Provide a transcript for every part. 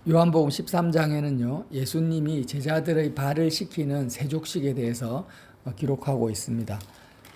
요한복음 13장에는요, 예수님이 제자들의 발을 씻기는 세족식에 대해서 기록하고 있습니다.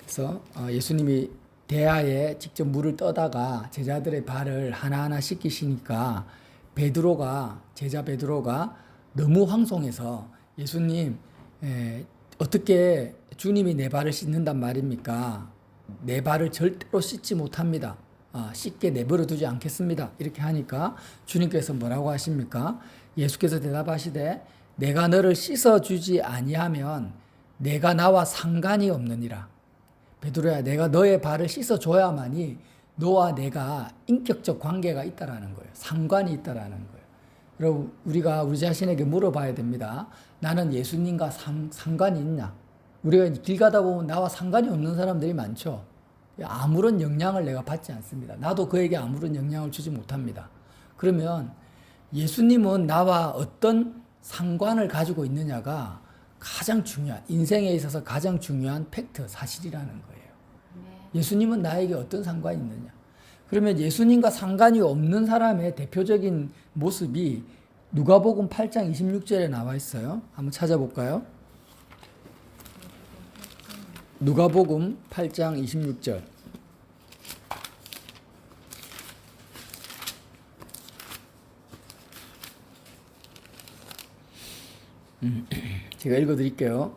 그래서 예수님이 대야에 직접 물을 떠다가 제자들의 발을 하나하나 씻기시니까 제자 베드로가 너무 황송해서 예수님, 어떻게 주님이 내 발을 씻는단 말입니까? 내 발을 절대로 씻지 못합니다. 씻게 내버려 두지 않겠습니다. 이렇게 하니까 주님께서 뭐라고 하십니까? 예수께서 대답하시되 내가 너를 씻어주지 아니하면 내가 나와 상관이 없느니라. 베드로야, 내가 너의 발을 씻어줘야만이 너와 내가 인격적 관계가 있다라는 거예요. 상관이 있다라는 거예요. 여러분, 우리가 우리 자신에게 물어봐야 됩니다. 나는 예수님과 상관이 있냐? 우리가 길 가다 보면 나와 상관이 없는 사람들이 많죠. 아무런 영향을 내가 받지 않습니다. 나도 그에게 아무런 영향을 주지 못합니다. 그러면 예수님은 나와 어떤 상관을 가지고 있느냐가 가장 중요한, 인생에 있어서 가장 중요한 팩트, 사실이라는 거예요. 예수님은 나에게 어떤 상관이 있느냐. 그러면 예수님과 상관이 없는 사람의 대표적인 모습이 누가복음 8장 26절에 나와 있어요. 한번 찾아볼까요? 누가복음 8장 26절. 제가 읽어드릴게요.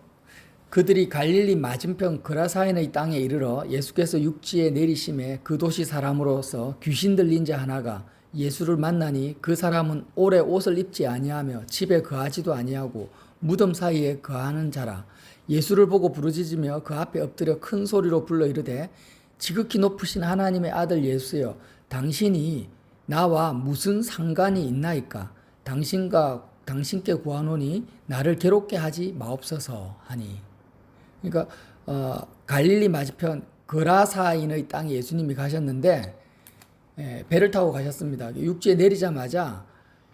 그들이 갈릴리 맞은편 그라사인의 땅에 이르러 예수께서 육지에 내리심에 그 도시 사람으로서 귀신 들린 자 하나가 예수를 만나니 그 사람은 오래 옷을 입지 아니하며 집에 거하지도 아니하고 무덤 사이에 거하는 자라. 예수를 보고 부르짖으며 그 앞에 엎드려 큰 소리로 불러 이르되 지극히 높으신 하나님의 아들 예수여, 당신이 나와 무슨 상관이 있나이까? 당신께 구하노니 나를 괴롭게 하지 마옵소서 하니. 그러니까 갈릴리 맞은편 그라사인의 땅에 예수님이 가셨는데 배를 타고 가셨습니다. 육지에 내리자마자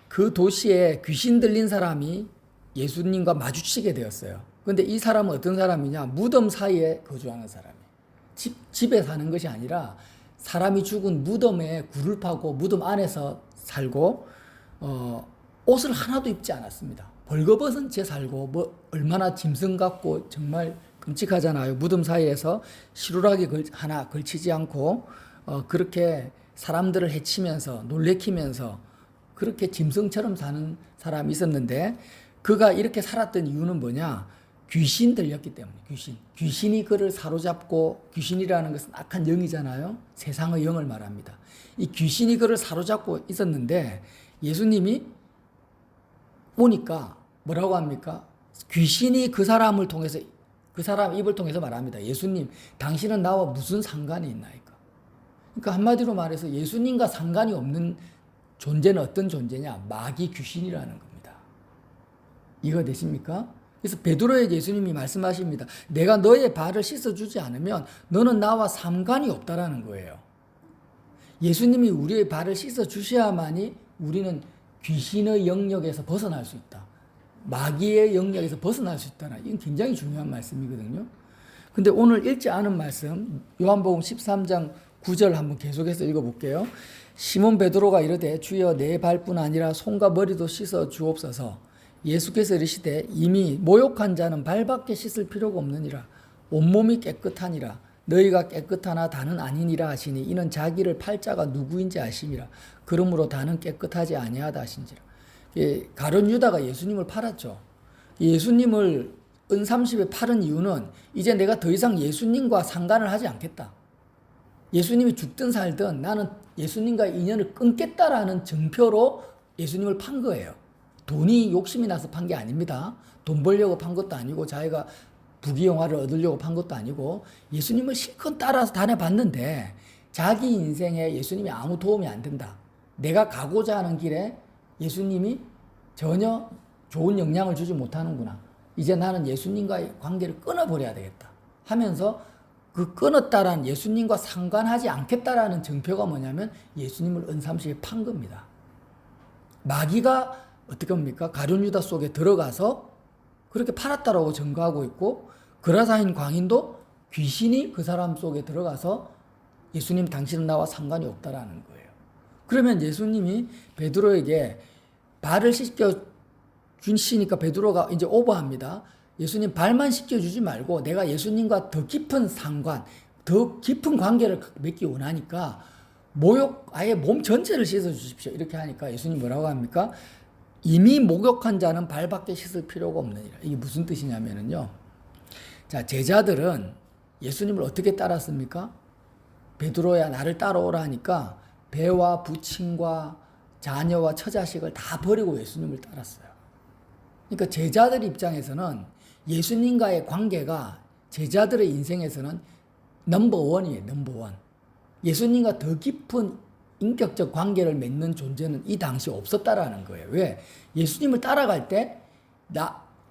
그 도시에 귀신 들린 사람이 예수님과 마주치게 되었어요. 그런데 이 사람은 어떤 사람이냐? 무덤 사이에 거주하는 사람이에요. 집에 사는 것이 아니라 사람이 죽은 무덤에 굴을 파고 무덤 안에서 살고 옷을 하나도 입지 않았습니다. 벌거벗은 채 살고 얼마나 짐승 같고 정말 끔찍하잖아요. 무덤 사이에서 시루라기 하나 걸치지 않고 그렇게 사람들을 해치면서 놀래키면서 그렇게 짐승처럼 사는 사람이 있었는데, 그가 이렇게 살았던 이유는 뭐냐? 귀신 들렸기 때문에. 귀신이 그를 사로잡고, 귀신이라는 것은 악한 영이잖아요. 세상의 영을 말합니다. 이 귀신이 그를 사로잡고 있었는데 예수님이 오니까 뭐라고 합니까? 귀신이 그 사람 입을 통해서 말합니다. 예수님, 당신은 나와 무슨 상관이 있나이까? 그러니까 한마디로 말해서 예수님과 상관이 없는 존재는 어떤 존재냐? 마귀 귀신이라는 겁니다. 이해가 되십니까? 그래서 베드로에게 예수님이 말씀하십니다. 내가 너의 발을 씻어주지 않으면 너는 나와 상관이 없다라는 거예요. 예수님이 우리의 발을 씻어주셔야만이 우리는 귀신의 영역에서 벗어날 수 있다. 마귀의 영역에서 벗어날 수 있다. 이건 굉장히 중요한 말씀이거든요. 근데 오늘 읽지 않은 말씀, 요한복음 13장 9절 한번 계속해서 읽어볼게요. 시몬 베드로가 이르되 주여, 내 발뿐 아니라 손과 머리도 씻어 주옵소서. 예수께서 이르시되 이미 모욕한 자는 발밖에 씻을 필요가 없느니라. 온몸이 깨끗하니라. 너희가 깨끗하나 다는 아니니라 하시니 이는 자기를 팔 자가 누구인지 아심이라. 그러므로 다는 깨끗하지 아니하다 하신지라. 가룟 유다가 예수님을 팔았죠. 예수님을 은30에 팔은 이유는 이제 내가 더 이상 예수님과 상관을 하지 않겠다. 예수님이 죽든 살든 나는 예수님과 인연을 끊겠다라는 증표로 예수님을 판 거예요. 돈이 욕심이 나서 판 게 아닙니다. 돈 벌려고 판 것도 아니고 자기가 부귀영화를 얻으려고 판 것도 아니고 예수님을 실컷 따라서 다녀봤는데 자기 인생에 예수님이 아무 도움이 안 된다. 내가 가고자 하는 길에 예수님이 전혀 좋은 영향을 주지 못하는구나. 이제 나는 예수님과의 관계를 끊어버려야 되겠다 하면서 그 끊었다라는, 예수님과 상관하지 않겠다라는 증표가 뭐냐면 예수님을 은30에 판 겁니다. 마귀가 어떻게 합니까? 가룟 유다 속에 들어가서 그렇게 팔았다라고 증거하고 있고, 그라사인 광인도 귀신이 그 사람 속에 들어가서 예수님, 당신은 나와 상관이 없다라는 거예요. 그러면 예수님이 베드로에게 발을 씻겨 주시니까 베드로가 이제 오버합니다. 예수님 발만 씻겨주지 말고 내가 예수님과 더 깊은 상관, 더 깊은 관계를 맺기 원하니까 아예 몸 전체를 씻어 주십시오. 이렇게 하니까 예수님 뭐라고 합니까? 이미 목욕한 자는 발밖에 씻을 필요가 없느니라. 이게 무슨 뜻이냐면요. 자, 제자들은 예수님을 어떻게 따랐습니까? 베드로야 나를 따라오라 하니까 배와 부친과 자녀와 처자식을 다 버리고 예수님을 따랐어요. 그러니까 제자들 입장에서는 예수님과의 관계가 제자들의 인생에서는 넘버원이에요. 넘버원. 예수님과 더 깊은 인격적 관계를 맺는 존재는 이 당시 없었다라는 거예요. 왜? 예수님을 따라갈 때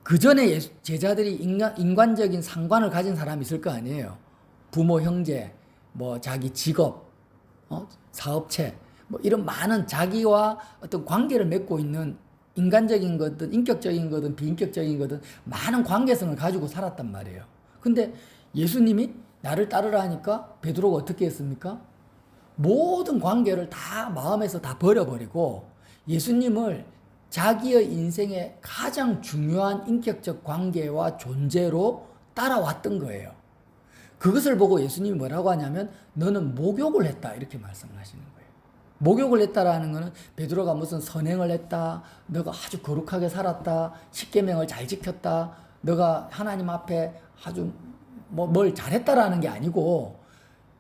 그 전에 제자들이 인간적인 상관을 가진 사람이 있을 거 아니에요. 부모, 형제, 뭐 자기 직업, 사업체, 뭐 이런 많은 자기와 어떤 관계를 맺고 있는 인간적인 거든 인격적인 거든 비인격적인 거든 많은 관계성을 가지고 살았단 말이에요. 근데 예수님이 나를 따르라 하니까 베드로가 어떻게 했습니까? 모든 관계를 다 마음에서 다 버려버리고 예수님을 자기의 인생의 가장 중요한 인격적 관계와 존재로 따라왔던 거예요. 그것을 보고 예수님이 뭐라고 하냐면 너는 목욕을 했다 이렇게 말씀을 하시는 거예요. 목욕을 했다라는 것은 베드로가 무슨 선행을 했다, 너가 아주 거룩하게 살았다, 십계명을 잘 지켰다, 너가 하나님 앞에 아주 뭘 잘했다라는 게 아니고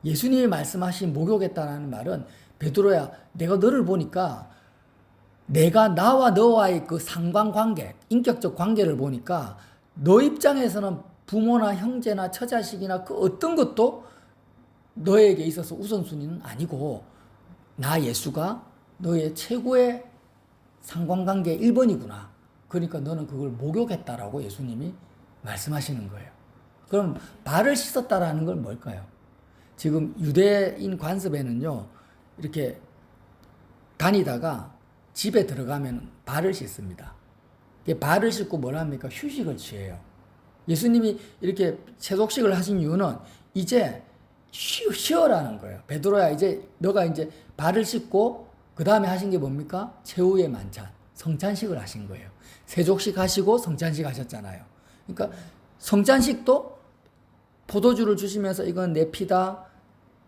예수님이 말씀하신 목욕했다라는 말은 베드로야 내가 너를 보니까 내가 나와 너와의 그 상관관계, 인격적 관계를 보니까 너 입장에서는 부모나 형제나 처자식이나 그 어떤 것도 너에게 있어서 우선순위는 아니고 나 예수가 너의 최고의 상관관계 1번이구나. 그러니까 너는 그걸 목욕했다라고 예수님이 말씀하시는 거예요. 그럼 발을 씻었다라는 건 뭘까요? 지금 유대인 관습에는요, 이렇게 다니다가 집에 들어가면 발을 씻습니다. 발을 씻고 뭘 합니까? 휴식을 취해요. 예수님이 이렇게 세속식을 하신 이유는 이제 쉬어라는 거예요. 베드로야 너가 이제 발을 씻고 그 다음에 하신 게 뭡니까? 최후의 만찬, 성찬식을 하신 거예요. 세족식 하시고 성찬식 하셨잖아요. 그러니까 성찬식도 포도주를 주시면서 이건 내 피다,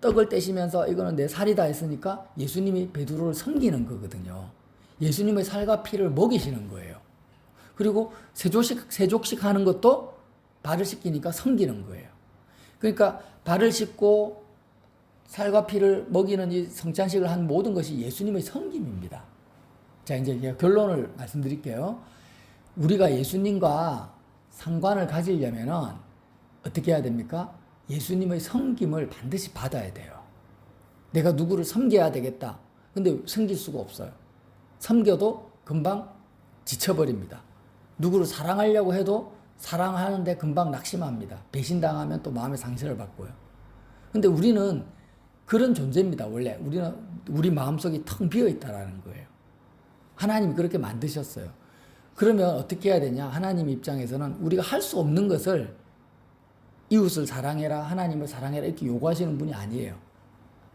떡을 떼시면서 이거는 내 살이다 했으니까 예수님이 베드로를 섬기는 거거든요. 예수님의 살과 피를 먹이시는 거예요. 그리고 세족식 하는 것도 발을 씻기니까 섬기는 거예요. 그러니까 발을 씻고 살과 피를 먹이는 이 성찬식을 한 모든 것이 예수님의 섬김입니다. 자, 이제 결론을 말씀드릴게요. 우리가 예수님과 상관을 가지려면은 어떻게 해야 됩니까? 예수님의 섬김을 반드시 받아야 돼요. 내가 누구를 섬겨야 되겠다. 근데 섬길 수가 없어요. 섬겨도 금방 지쳐버립니다. 누구를 사랑하려고 해도 사랑하는데 금방 낙심합니다. 배신당하면 또 마음의 상처를 받고요. 근데 우리는 그런 존재입니다. 원래 우리는 우리 마음속이 텅 비어 있다라는 거예요. 하나님이 그렇게 만드셨어요. 그러면 어떻게 해야 되냐? 하나님 입장에서는 우리가 할 수 없는 것을 이웃을 사랑해라, 하나님을 사랑해라 이렇게 요구하시는 분이 아니에요.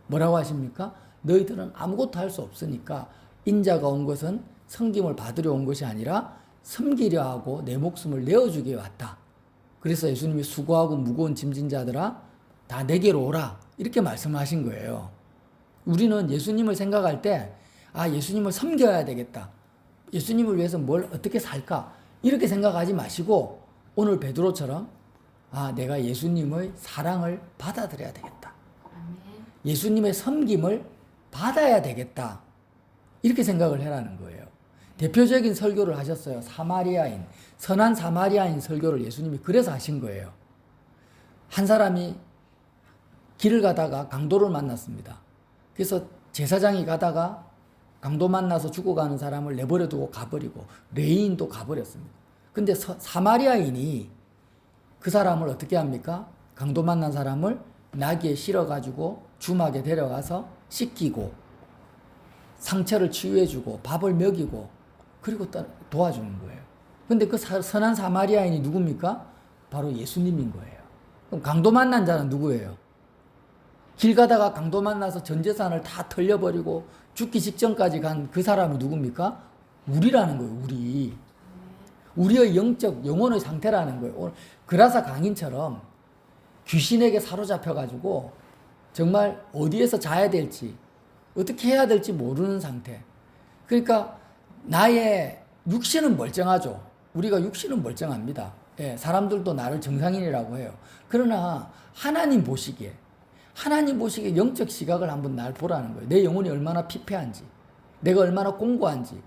뭐라고 하십니까? 너희들은 아무것도 할 수 없으니까 인자가 온 것은 섬김을 받으려 온 것이 아니라 섬기려 하고 내 목숨을 내어주기에 왔다. 그래서 예수님이 수고하고 무거운 짐진 자들아 다 내게로 오라 이렇게 말씀하신 거예요. 우리는 예수님을 생각할 때 예수님을 섬겨야 되겠다. 예수님을 위해서 뭘 어떻게 살까? 이렇게 생각하지 마시고 오늘 베드로처럼 내가 예수님의 사랑을 받아들여야 되겠다. 예수님의 섬김을 받아야 되겠다. 이렇게 생각을 해라는 거예요. 대표적인 설교를 하셨어요. 선한 사마리아인 설교를 예수님이 그래서 하신 거예요. 한 사람이 길을 가다가 강도를 만났습니다. 그래서 제사장이 가다가 강도 만나서 죽어가는 사람을 내버려 두고 가버리고 레인도 가버렸습니다. 근데 사마리아인이 그 사람을 어떻게 합니까? 강도 만난 사람을 나귀에 실어가지고 주막에 데려가서 씻기고 상처를 치유해주고 밥을 먹이고 그리고 도와주는 거예요. 근데 그 선한 사마리아인이 누굽니까? 바로 예수님인 거예요. 그럼 강도 만난 자는 누구예요? 길 가다가 강도 만나서 전 재산을 다 털려버리고 죽기 직전까지 간 그 사람이 누굽니까? 우리라는 거예요. 우리의 영적 영혼의 상태라는 거예요. 오늘 그라사 강인처럼 귀신에게 사로잡혀가지고 정말 어디에서 자야 될지 어떻게 해야 될지 모르는 상태. 그러니까 나의 육신은 멀쩡하죠. 우리가 육신은 멀쩡합니다. 예, 사람들도 나를 정상인이라고 해요. 그러나 하나님 보시기에 영적 시각을 한번 날 보라는 거예요. 내 영혼이 얼마나 피폐한지, 내가 얼마나 공고한지.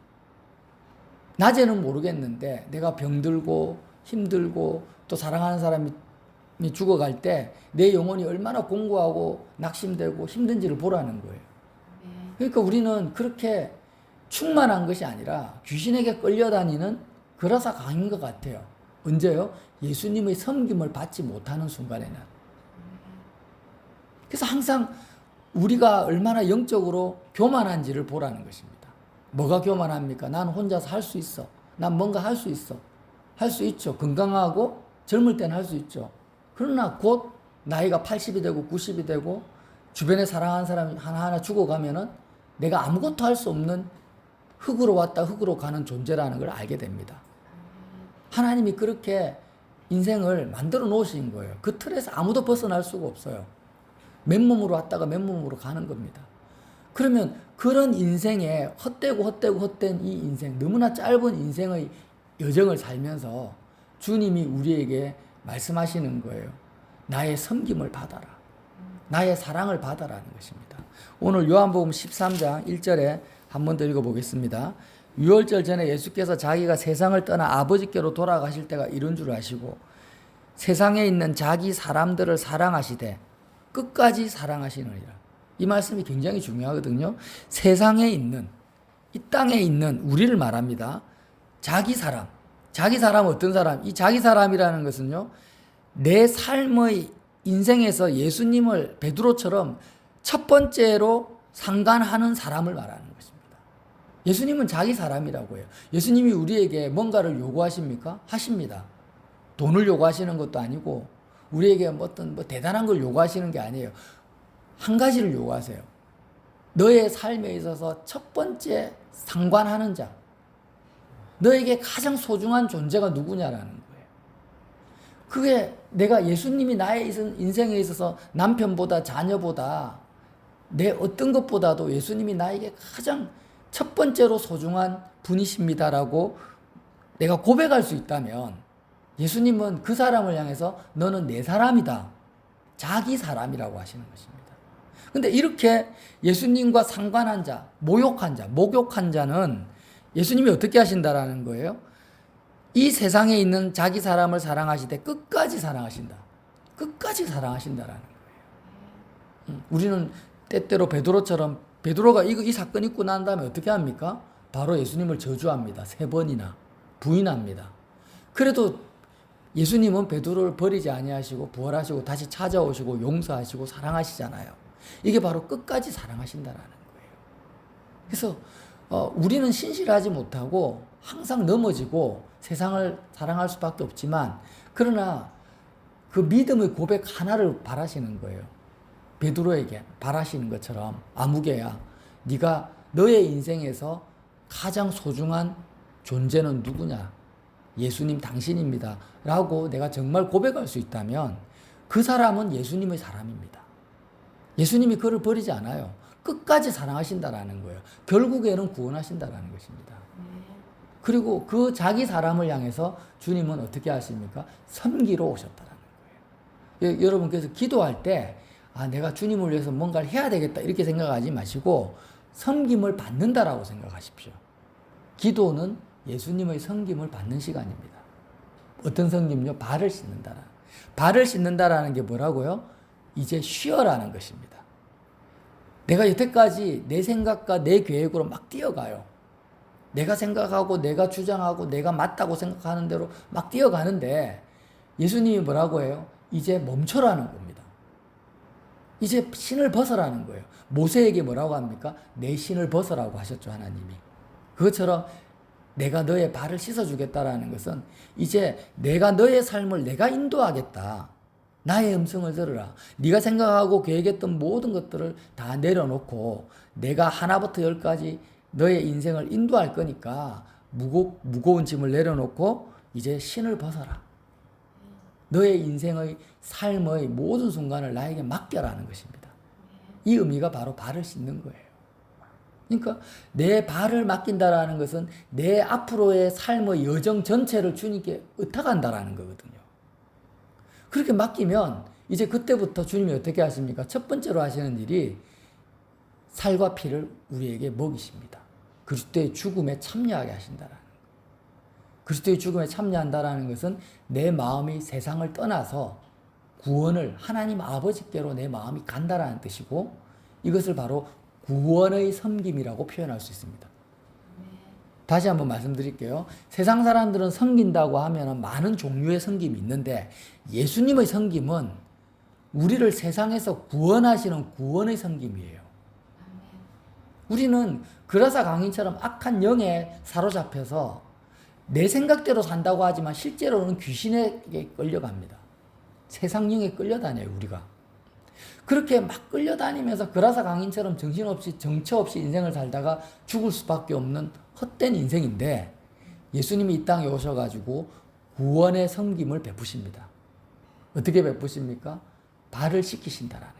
낮에는 모르겠는데 내가 병들고 힘들고 또 사랑하는 사람이 죽어갈 때 내 영혼이 얼마나 공고하고 낙심되고 힘든지를 보라는 거예요. 그러니까 우리는 그렇게 충만한 것이 아니라 귀신에게 끌려다니는 그라사 강인 것 같아요. 언제요? 예수님의 섬김을 받지 못하는 순간에는. 그래서 항상 우리가 얼마나 영적으로 교만한지를 보라는 것입니다. 뭐가 교만합니까? 난 혼자서 할 수 있어. 난 뭔가 할 수 있어. 할 수 있죠. 건강하고 젊을 때는 할 수 있죠. 그러나 곧 나이가 80이 되고 90이 되고 주변에 사랑하는 사람이 하나하나 죽어가면은 내가 아무것도 할 수 없는 흙으로 왔다 흙으로 가는 존재라는 걸 알게 됩니다. 하나님이 그렇게 인생을 만들어 놓으신 거예요. 그 틀에서 아무도 벗어날 수가 없어요. 맨몸으로 왔다가 맨몸으로 가는 겁니다. 그러면 그런 인생에 헛된 이 인생, 너무나 짧은 인생의 여정을 살면서 주님이 우리에게 말씀하시는 거예요. 나의 섬김을 받아라. 나의 사랑을 받아라는 것입니다. 오늘 요한복음 13장 1절에 한 번 더 읽어보겠습니다. 유월절 전에 예수께서 자기가 세상을 떠나 아버지께로 돌아가실 때가 이른 줄 아시고 세상에 있는 자기 사람들을 사랑하시되 끝까지 사랑하시느니라. 이 말씀이 굉장히 중요하거든요. 세상에 있는, 이 땅에 있는 우리를 말합니다. 자기 사람 어떤 사람? 이 자기 사람이라는 것은요, 내 삶의 인생에서 예수님을 베드로처럼 첫 번째로 상관하는 사람을 말하는 것입니다. 예수님은 자기 사람이라고 해요. 예수님이 우리에게 뭔가를 요구하십니까? 하십니다. 돈을 요구하시는 것도 아니고 우리에게 어떤 대단한 걸 요구하시는 게 아니에요. 한 가지를 요구하세요. 너의 삶에 있어서 첫 번째 상관하는 자, 너에게 가장 소중한 존재가 누구냐라는 거예요. 그게 내가 예수님이 나의 인생에 있어서 남편보다 자녀보다 내 어떤 것보다도 예수님이 나에게 가장 첫 번째로 소중한 분이십니다라고 내가 고백할 수 있다면 예수님은 그 사람을 향해서 너는 내 사람이다. 자기 사람이라고 하시는 것입니다. 근데 이렇게 예수님과 상관한 자, 목욕한 자는 예수님이 어떻게 하신다라는 거예요? 이 세상에 있는 자기 사람을 사랑하시되 끝까지 사랑하신다. 끝까지 사랑하신다라는 거예요. 우리는 때때로 베드로가 이 사건 있고 난 다음에 어떻게 합니까? 바로 예수님을 저주합니다. 3번이나 부인합니다. 그래도 예수님은 베드로를 버리지 아니하시고 부활하시고 다시 찾아오시고 용서하시고 사랑하시잖아요. 이게 바로 끝까지 사랑하신다라는 거예요. 그래서 우리는 신실하지 못하고 항상 넘어지고 세상을 사랑할 수밖에 없지만 그러나 그 믿음의 고백 하나를 바라시는 거예요. 베드로에게 바라시는 것처럼 아무개야 네가 너의 인생에서 가장 소중한 존재는 누구냐? 예수님 당신입니다. 라고 내가 정말 고백할 수 있다면 그 사람은 예수님의 사람입니다. 예수님이 그를 버리지 않아요. 끝까지 사랑하신다라는 거예요. 결국에는 구원하신다라는 것입니다. 그리고 그 자기 사람을 향해서 주님은 어떻게 하십니까? 섬기러 오셨다라는 거예요. 여러분께서 기도할 때 내가 주님을 위해서 뭔가를 해야 되겠다 이렇게 생각하지 마시고 섬김을 받는다라고 생각하십시오. 기도는 예수님의 섬김을 받는 시간입니다. 어떤 섬김요? 발을 씻는다라. 발을 씻는다라는 게 뭐라고요? 이제 쉬어라는 것입니다. 내가 여태까지 내 생각과 내 계획으로 막 뛰어가요. 내가 생각하고 내가 주장하고 내가 맞다고 생각하는 대로 막 뛰어가는데 예수님이 뭐라고 해요? 이제 멈춰라는 겁니다. 이제 신을 벗어라는 거예요. 모세에게 뭐라고 합니까? 내 신을 벗어라고 하셨죠, 하나님이. 그것처럼 내가 너의 발을 씻어주겠다라는 것은 이제 내가 너의 삶을 내가 인도하겠다. 나의 음성을 들으라. 네가 생각하고 계획했던 모든 것들을 다 내려놓고 내가 하나부터 열까지 너의 인생을 인도할 거니까 무거운 짐을 내려놓고 이제 신을 벗어라. 너의 인생의 삶의 모든 순간을 나에게 맡겨라는 것입니다. 이 의미가 바로 발을 씻는 거예요. 그러니까 내 발을 맡긴다라는 것은 내 앞으로의 삶의 여정 전체를 주님께 의탁한다라는 거거든요. 그렇게 맡기면 이제 그때부터 주님이 어떻게 하십니까? 첫 번째로 하시는 일이 살과 피를 우리에게 먹이십니다. 그리스도의 죽음에 참여하게 하신다라는 거예요. 그리스도의 죽음에 참여한다라는 것은 내 마음이 세상을 떠나서 구원을 하나님 아버지께로 내 마음이 간다라는 뜻이고, 이것을 바로 구원의 섬김이라고 표현할 수 있습니다. 다시 한번 말씀드릴게요. 세상 사람들은 섬긴다고 하면 많은 종류의 섬김이 있는데 예수님의 섬김은 우리를 세상에서 구원하시는 구원의 섬김이에요. 우리는 그라사 강인처럼 악한 영에 사로잡혀서 내 생각대로 산다고 하지만 실제로는 귀신에게 끌려갑니다. 세상 영에 끌려다녀요, 우리가. 그렇게 막 끌려다니면서 그라사 강인처럼 정신없이 정처 없이 인생을 살다가 죽을 수밖에 없는 헛된 인생인데, 예수님이 이 땅에 오셔가지고 구원의 섬김을 베푸십니다. 어떻게 베푸십니까? 발을 씻기신다라는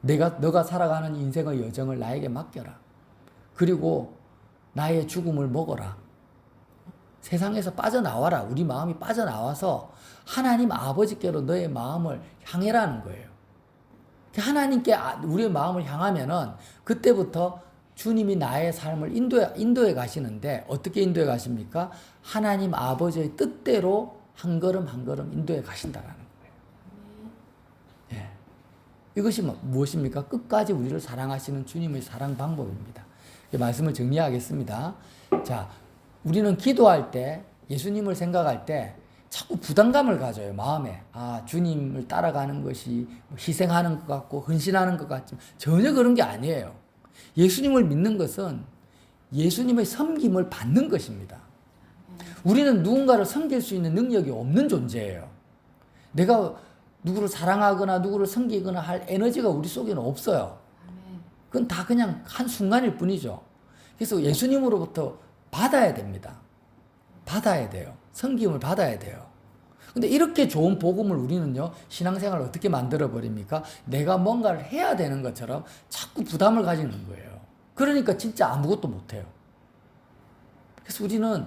거예요. 너가 살아가는 인생의 여정을 나에게 맡겨라. 그리고 나의 죽음을 먹어라. 세상에서 빠져나와라. 우리 마음이 빠져나와서 하나님 아버지께로 너의 마음을 향해라는 거예요. 하나님께 우리의 마음을 향하면은 그때부터 주님이 나의 삶을 인도해 가시는데, 어떻게 인도해 가십니까? 하나님 아버지의 뜻대로 한 걸음 한 걸음 인도해 가신다라는 거예요. 예. 이것이 무엇입니까? 끝까지 우리를 사랑하시는 주님의 사랑 방법입니다. 말씀을 정리하겠습니다. 자, 우리는 기도할 때, 예수님을 생각할 때 자꾸 부담감을 가져요, 마음에. 주님을 따라가는 것이 희생하는 것 같고 헌신하는 것 같지만 전혀 그런 게 아니에요. 예수님을 믿는 것은 예수님의 섬김을 받는 것입니다. 우리는 누군가를 섬길 수 있는 능력이 없는 존재예요. 내가 누구를 사랑하거나 누구를 섬기거나 할 에너지가 우리 속에는 없어요. 그건 다 그냥 한순간일 뿐이죠. 그래서 예수님으로부터 받아야 됩니다. 받아야 돼요. 섬김을 받아야 돼요. 근데 이렇게 좋은 복음을 우리는요, 신앙생활을 어떻게 만들어버립니까? 내가 뭔가를 해야 되는 것처럼 자꾸 부담을 가지는 거예요. 그러니까 진짜 아무것도 못해요. 그래서 우리는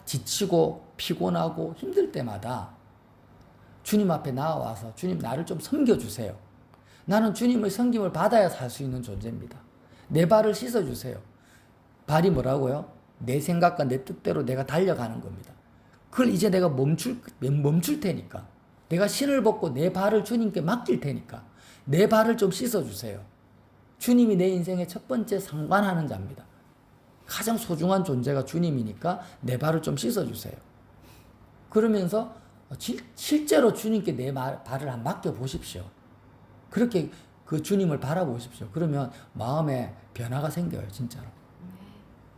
지치고 피곤하고 힘들 때마다 주님 앞에 나와서 주님 나를 좀 섬겨주세요. 나는 주님의 섬김을 받아야 살 수 있는 존재입니다. 내 발을 씻어주세요. 발이 뭐라고요? 내 생각과 내 뜻대로 내가 달려가는 겁니다. 그걸 이제 내가 멈출 테니까, 내가 신을 벗고 내 발을 주님께 맡길 테니까 내 발을 좀 씻어주세요. 주님이 내 인생의 첫 번째 상관하는 자입니다. 가장 소중한 존재가 주님이니까 내 발을 좀 씻어주세요. 그러면서 실제로 주님께 내 발을 한번 맡겨보십시오. 그렇게 그 주님을 바라보십시오. 그러면 마음에 변화가 생겨요, 진짜로.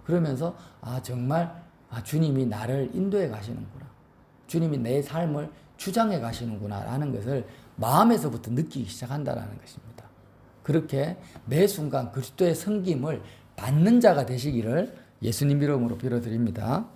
그러면서 정말 주님이 나를 인도해 가시는구나. 주님이 내 삶을 주장해 가시는구나 라는 것을 마음에서부터 느끼기 시작한다라는 것입니다. 그렇게 매 순간 그리스도의 섬김을 받는 자가 되시기를 예수님 이름으로 빌어드립니다.